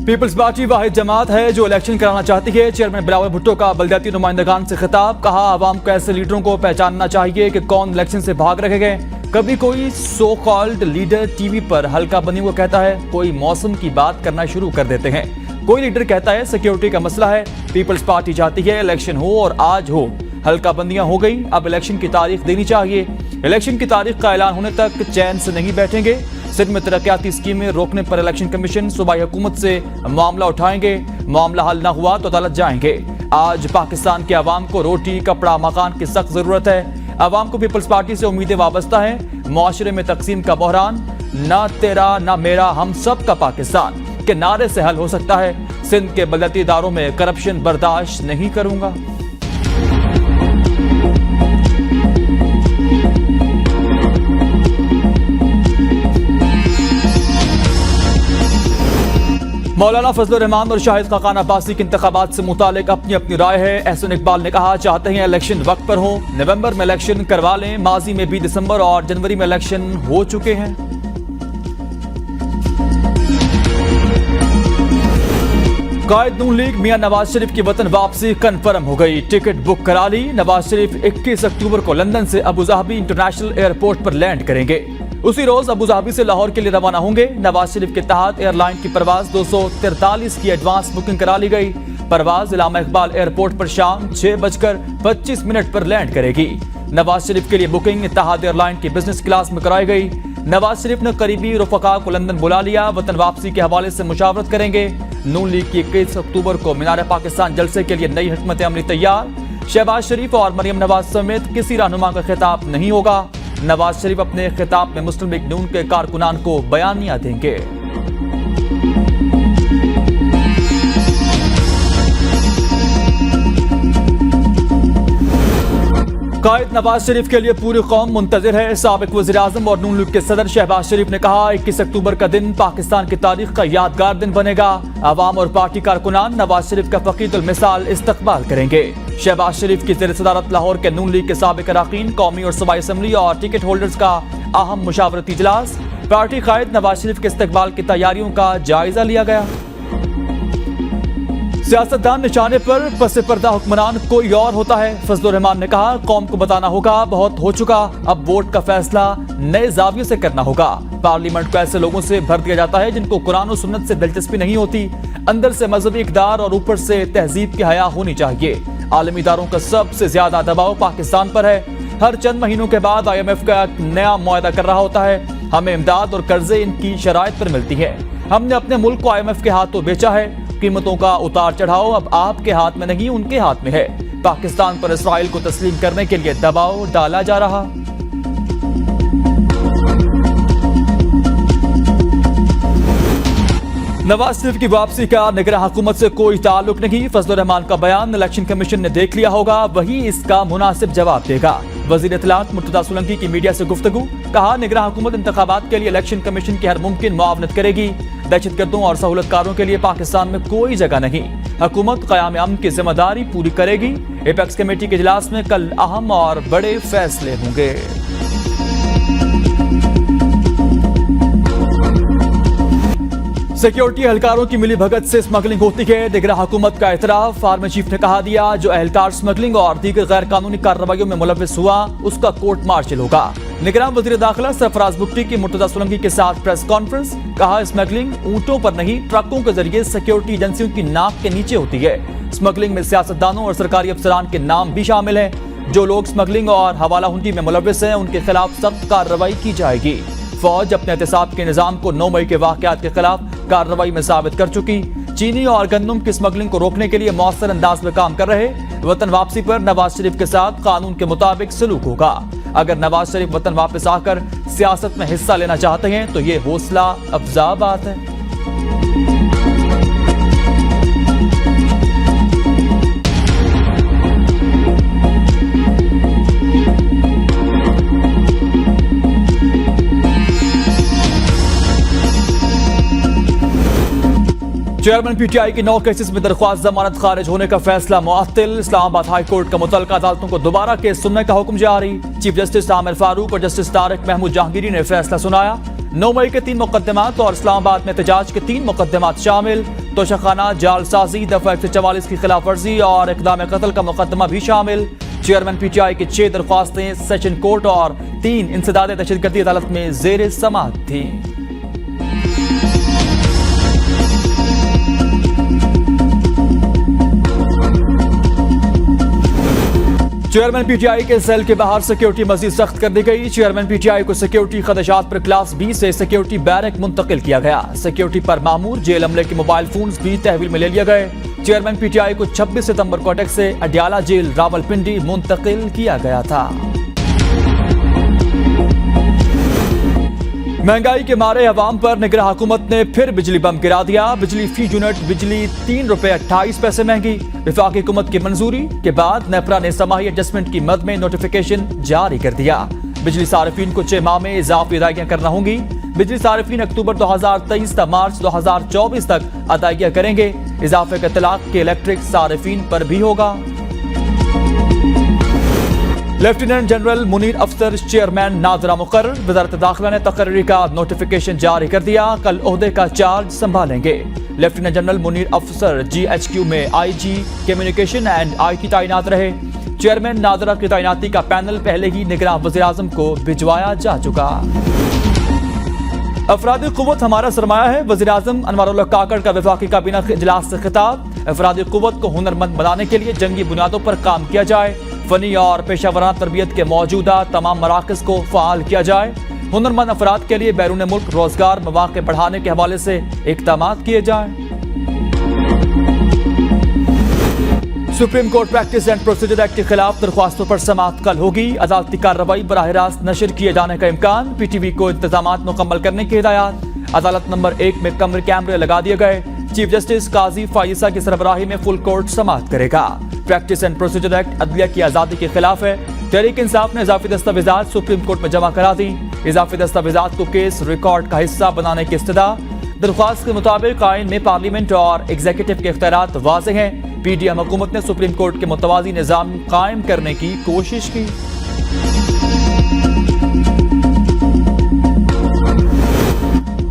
Peoples party वाहिद जमात है जो election कराना चाहती है। चेयरमैन बिलावल भुट्टो का बलदियाती नुमाइंदगान से खिताब, कहा आवाम को ऐसे लीडरों को पहचानना चाहिए कि कौन इलेक्शन से भाग रहे गए। कभी कोई सो कॉल्ड लीडर टीवी पर हल्का बनियों को कहता है, कोई मौसम की बात करना शुरू कर देते हैं। कोई लीडर कहता है सिक्योरिटी का मसला है। पीपल्स पार्टी चाहती है इलेक्शन हो और आज हो। हल्का बंदियां हो गई, अब इलेक्शन की तारीख देनी चाहिए। इलेक्शन की तारीख का ऐलान होने तक चैन से नहीं बैठेंगे। सिंध में तरक्याती स्कीमें रोकने पर इलेक्शन कमीशन सूबाई हुकूमत से मामला उठाएंगे। मामला हल न हुआ तो अदालत जाएंगे। आज पाकिस्तान के अवाम को रोटी, कपड़ा, मकान की सख्त जरूरत है। अवाम को पीपल्स पार्टी से उम्मीदें वाबस्ता हैं। मुआशरे में तकसीम का बहरान, ना तेरा ना मेरा हम सब का पाकिस्तान के नारे से हल हो सकता है। सिंध के बलदियाती इदारों में करप्शन बर्दाश्त नहीं करूंगा। मौलाना फजलुर रहमान और शाहिद खाकान अब्बासी के इंतखाबात से मुतालिक अपनी अपनी राय है। एहसन इकबाल ने कहा, चाहते हैं इलेक्शन वक्त पर हो। नवंबर में इलेक्शन करवा लें। माजी में भी दिसंबर और जनवरी में इलेक्शन हो चुके हैं। कायद नून लीग मियां नवाज शरीफ की वतन वापसी कन्फर्म हो गई। टिकट बुक करा ली। नवाज शरीफ 21 अक्टूबर को लंदन से अबुधाबी इंटरनेशनल एयरपोर्ट पर लैंड करेंगे। उसी रोज अबुधाबी से लाहौर के लिए रवाना होंगे। नवाज शरीफ के तहत एयरलाइन की परवाज 243 की एडवांस बुकिंग करा ली गई। परवाज इलामा इकबाल एयरपोर्ट पर शाम 6:25 पर लैंड करेगी। नवाज शरीफ के लिए बुकिंग इत्तेहाद एयरलाइन की बिजनेस क्लास में कराई गई। नवाज शरीफ ने करीबी रफका को लंदन बुला लिया। वतन वापसी के हवाले से मुशावरत करेंगे। नून लीग की 21 अक्टूबर को मीनार पाकिस्तान जलसे के लिए नई हिकमत अमली तैयार। शहबाज शरीफ और मरियम नवाज समेत किसी रहनुमा का खिताब नहीं होगा। नवाज शरीफ अपने खिताब में मुस्लिम लीग नून के कारकुनान को बयानियां देंगे। कायद नवाज शरीफ के लिए पूरी कौम मुंतजिर है। साबिक वज़ीर आज़म और नून लीग के सदर शहबाज शरीफ ने कहा, 21 अक्टूबर का दिन पाकिस्तान की तारीख का यादगार दिन बनेगा। अवाम और पार्टी कारकुनान नवाज शरीफ का फकीदुल मिसाल इस्तकबाल करेंगे। शहबाज शरीफ की ज़ेर सदारत लाहौर के नून लीग के साबिक अरकान, कौमी और सूबाई असम्बली और टिकट होल्डर्स का अहम मुशावरती इजलास। पार्टी कायद नवाज शरीफ के इस्तकबाल की तैयारियों का जायजा लिया गया। सियासतदान निशाने पर पस पर्दा हुक्मरान कोई और होता है। फजलुर रहमान ने कहा, कौम को बताना होगा बहुत हो चुका, अब वोट का फैसला नए जाविये से करना होगा। पार्लियामेंट को ऐसे लोगों से भर दिया जाता है जिनको कुरान और सुन्नत से दिलचस्पी नहीं होती। अंदर से मजहबी इक़दार और ऊपर से तहजीब की हया होनी चाहिए। आलमी इदारों का सबसे ज्यादा दबाव पाकिस्तान पर है। हर चंद महीनों के बाद IMF का एक नया मुआहदा कर रहा होता है। हमें इमदाद और कर्जे इनकी शराइत पर मिलती है। हमने अपने मुल्क को IMF के हाथों बेचा है। कीमतों का उतार चढ़ाव अब आपके हाथ में नहीं, उनके हाथ में है। पाकिस्तान पर इसराइल को तस्लीम करने के लिए दबाव डाला जा रहा। नवाज शरीफ की वापसी का निगरान हुकूमत से कोई ताल्लुक नहीं। फजलुर रहमान का बयान इलेक्शन कमीशन ने देख लिया होगा, वही इसका मुनासिब जवाब देगा। वजीर इत्तलात मुर्तजा सोलंकी की मीडिया से गुफ्तगू, कहा निगरान हुकूमत इंतखाबात के लिए इलेक्शन कमीशन की हर मुमकिन मुआवनत करेगी। दहशतगर्दों और सहूलतकारों के लिए पाकिस्तान में कोई जगह नहीं। हुकूमत क़याम अमन की जिम्मेदारी पूरी करेगी। एपेक्स कमेटी के इजलास में कल अहम और बड़े फैसले होंगे। सिक्योरिटी एहलकारों की मिली भगत से स्मगलिंग होती है, निगरान हुकूमत का एतराफ। आर्मी चीफ ने कहा दिया, जो एहलकार स्मगलिंग और दीगर गैर कानूनी कार्रवाइयों में मुलव्विस हुआ उसका कोर्ट मार्शल होगा। निगरान वजीर दाखिला सरफराज बुट्टी की मुर्तजा सोलंकी के साथ प्रेस कॉन्फ्रेंस, कहा स्मगलिंग ऊंटों पर नहीं ट्रकों के जरिए सिक्योरिटी एजेंसियों की नाक के नीचे होती है। स्मगलिंग में सियासतदानों और सरकारी अफसरान के नाम भी शामिल हैं। जो लोग स्मगलिंग और हवाला हुंडी में मुलव्विस हैं उनके खिलाफ सख्त कार्रवाई की जाएगी। फौज अपने एहतसाब के निजाम को 9 मई के वाकयात के खिलाफ कार्रवाई में साबित कर चुकी। चीनी और गंदम की स्मगलिंग को रोकने के लिए मौसर अंदाज में काम कर रहे। वतन वापसी पर नवाज शरीफ के साथ कानून के मुताबिक सलूक होगा। अगर नवाज शरीफ वतन वापस आकर सियासत में हिस्सा लेना चाहते हैं तो ये हौसला अफजा बात है। चेयरमैन PTI की 9 केसेस में दरख्वास्त जमानत खारिज होने का फैसला मुअत्तल। इस्लामाबाद हाई कोर्ट का मुतल्लिका अदालतों को दोबारा केस सुनने का हुक्म जारी। चीफ जस्टिस आमिर फारूक और जस्टिस तारिक महमूद जहांगीरी ने फैसला सुनाया। 9 मई के 3 मुकदमात और इस्लामाबाद में एहतजाज के 3 मुकदमात शामिल। तोशाखाना, जालसाजी, दफा 144 की खिलाफ वर्जी और इक़दाम कत्ल का मुकदमा भी शामिल। चेयरमैन पीटीआई की 6 दरख्वास्तें सेशन कोर्ट और 3 इंसदाद दहशतगर्दी अदालत में जेर समाअत थी। चेयरमैन पीटीआई के सेल के बाहर सिक्योरिटी मजीद सख्त कर दी गई। चेयरमैन पीटीआई को सिक्योरिटी खदशात पर क्लास बी से सिक्योरिटी बैरक मुंतकिल किया गया। सिक्योरिटी पर मामूर जेल अमले के मोबाइल फोन्स भी तहवील में ले लिया गए। चेयरमैन पीटीआई को 26 सितंबर को अटक से अडयाला जेल रावलपिंडी मुंतकिल किया गया था। महंगाई के मारे अवाम पर निगरान हुकूमत ने फिर बिजली बम गिरा दिया। बिजली फी यूनिट बिजली 3 रुपए 28 पैसे महंगी। वफाकी हुकूमत की मंजूरी के बाद नेपरा ने समाही एडजस्टमेंट की मद में नोटिफिकेशन जारी कर दिया। बिजली सारिफीन को 6 माह में इजाफी अदायगियां करना होंगी। बिजली सारिफीन अक्टूबर 2023 तक मार्च 2024 तक अदायगियां करेंगे। इजाफे का इतलाक के इलेक्ट्रिक सारिफीन पर भी होगा। लेफ्टिनेंट जनरल मुनीर अफसर चेयरमैन नादरा मुकर्रर। वज़ारत दाखिला ने तकर्री का नोटिफिकेशन जारी कर दिया। कल ओहदे का चार्ज संभालेंगे। लेफ्टिनेंट जनरल मुनीर अफसर GHQ में IG कम्युनिकेशन एंड IT तैनात रहे। चेयरमैन नादरा की तैनाती का पैनल पहले ही निगरान वज़ीर-ए-आज़म को भिजवाया जा चुका। अफरादी कुव्वत हमारा सरमाया है। वज़ीर-ए-आज़म अनवरुल्लाह काकड़ का वफाकी काबीना इजलास से खिताब। अफरादी कुव्वत को हुनरमंद बनाने के लिए जंगी बुनियादों पर काम किया जाए। फनी और पेशावराना तरबियत के मौजूदा तमाम मराकज को फ़ाल किया जाए। हुनरमंद अफराद के लिए बैरून मुल्क रोजगार मौके बढ़ाने के हवाले से इक़दामात किए जाए। Supreme court practice and procedure act के खिलाफ दरख्वास्तों पर समाअत कल होगी। अदालती कार्रवाई बराह रास्त नशर किए जाने का इम्कान। PTV को इंतजामात मुकम्मल करने की हिदायत। अदालत नंबर 1 में कैमरे लगा दिए गए। चीफ जस्टिस काजी फायिसा की सरबराही में फुल कोर्ट समाअत करेगा। प्रैक्टिस एंड प्रोसीजर एक्ट अदलिया की आज़ादी के खिलाफ है। तहरीक इंसाफ ने इजाफी दस्तावेजात सुप्रीम कोर्ट में जमा करा दी। इजाफी दस्तावेजात को केस रिकॉर्ड का हिस्सा बनाने की इस्तदा। दरख्वास्त के मुताबिक आइन में पार्लियामेंट और एग्जीक्यूटिव के इख्तियारात वाज़ेह हैं। PDM हुकूमत ने सुप्रीम कोर्ट के मुतवाज़ी निज़ाम कायम करने की कोशिश की।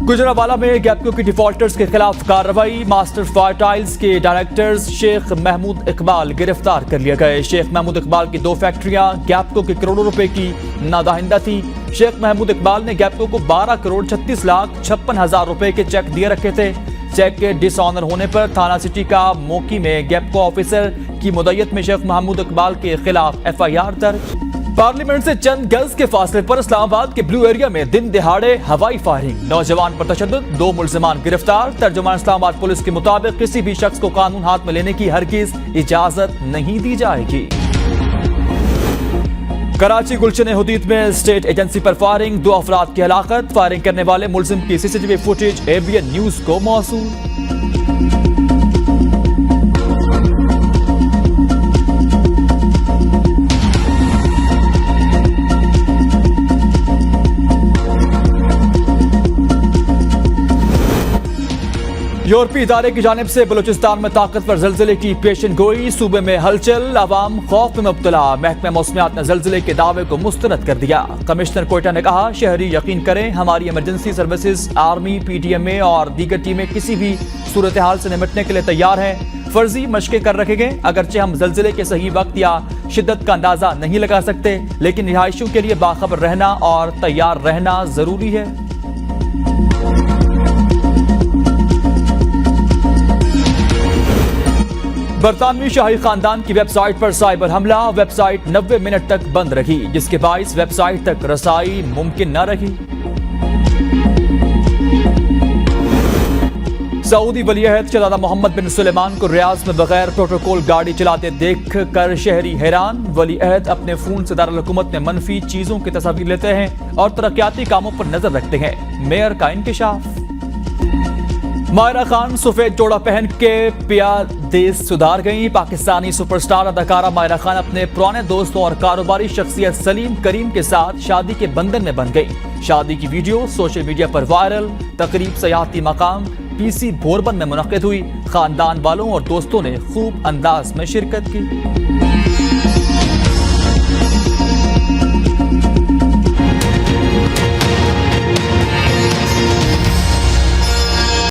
गुजरावाला में गैपको की डिफॉल्टर्स के खिलाफ कार्रवाई। मास्टर फार्टाइल्स के डायरेक्टर्स शेख महमूद इकबाल गिरफ्तार कर लिए गए। शेख महमूद इकबाल की 2 फैक्ट्रियां गैपको की करोड़ों रुपए की नादाहिंदा थी। शेख महमूद इकबाल ने गैपको को 12 करोड़ 36 लाख 56 हजार रुपए के चेक दिए रखे थे। चेक के डिसऑनर होने पर थाना सिटी का मोकी में गैपको ऑफिसर की मुद्दत में शेख महमूद इकबाल के खिलाफ FIR दर्ज। पार्लियामेंट से चंद गज के फासले पर इस्लामाबाद के ब्लू एरिया में दिन दिहाड़े हवाई फायरिंग। नौजवान पर तशद्दुद, 2 मुल्जिमान गिरफ्तार। तर्जुमान इस्लामाबाद पुलिस के मुताबिक किसी भी शख्स को कानून हाथ में लेने की हरगिज इजाजत नहीं दी जाएगी। कराची गुलशन हुदीद में स्टेट एजेंसी पर फायरिंग। 2 अफराद की हलाकत। फायरिंग करने वाले मुल्जिम की CCTV फुटेज ABN न्यूज को मौसूल। यूरोपीय इदारे की जानिब से बलूचिस्तान में ताकतवर ज़लज़ले की पेशन गोई। सूबे में हलचल, अवाम खौफ में मुब्तला। महकमा मौसमियात ने ज़लज़ले के दावे को मुस्तरद कर दिया। कमिश्नर कोयटा ने कहा, शहरी यकीन करें हमारी इमरजेंसी सर्विसेज, आर्मी, PDMA और दीगर टीमें किसी भी सूरत हाल से निपटने के लिए तैयार हैं। फर्जी मशकें कर रखे गए। अगरचे हम ज़लज़ले के सही वक्त या शिद्दत का अंदाजा नहीं लगा सकते, लेकिन रिहायशियों के लिए बाखबर रहना और तैयार रहना जरूरी है। बरतानवी शाही खानदान की वेबसाइट पर साइबर हमला। वेबसाइट 90 मिनट तक बंद रही, जिसके बाइस वेबसाइट तक रसाई मुमकिन न रही। सऊदी वलीअहद शहजादा मोहम्मद बिन सुलेमान को रियाज में बगैर प्रोटोकॉल गाड़ी चलाते देख कर शहरी हैरान। वलीअहद अपने फोन से दारुल हुकूमत में मनफी चीजों की तस्वीर लेते हैं और तरक्याती कामों पर नजर रखते हैं। मेयर का इंकिशाफ। मायरा खान सफेद जोड़ा पहन के पिया देश सुधार गई। पाकिस्तानी सुपरस्टार अदाकारा मायरा खान अपने पुराने दोस्त और कारोबारी शख्सियत सलीम करीम के साथ शादी के बंधन में बन गई। शादी की वीडियो सोशल मीडिया पर वायरल। तकरीब सयाहती मकाम PC भोरबन में मुनक्किद हुई। खानदान वालों और दोस्तों ने खूब अंदाज में शिरकत की।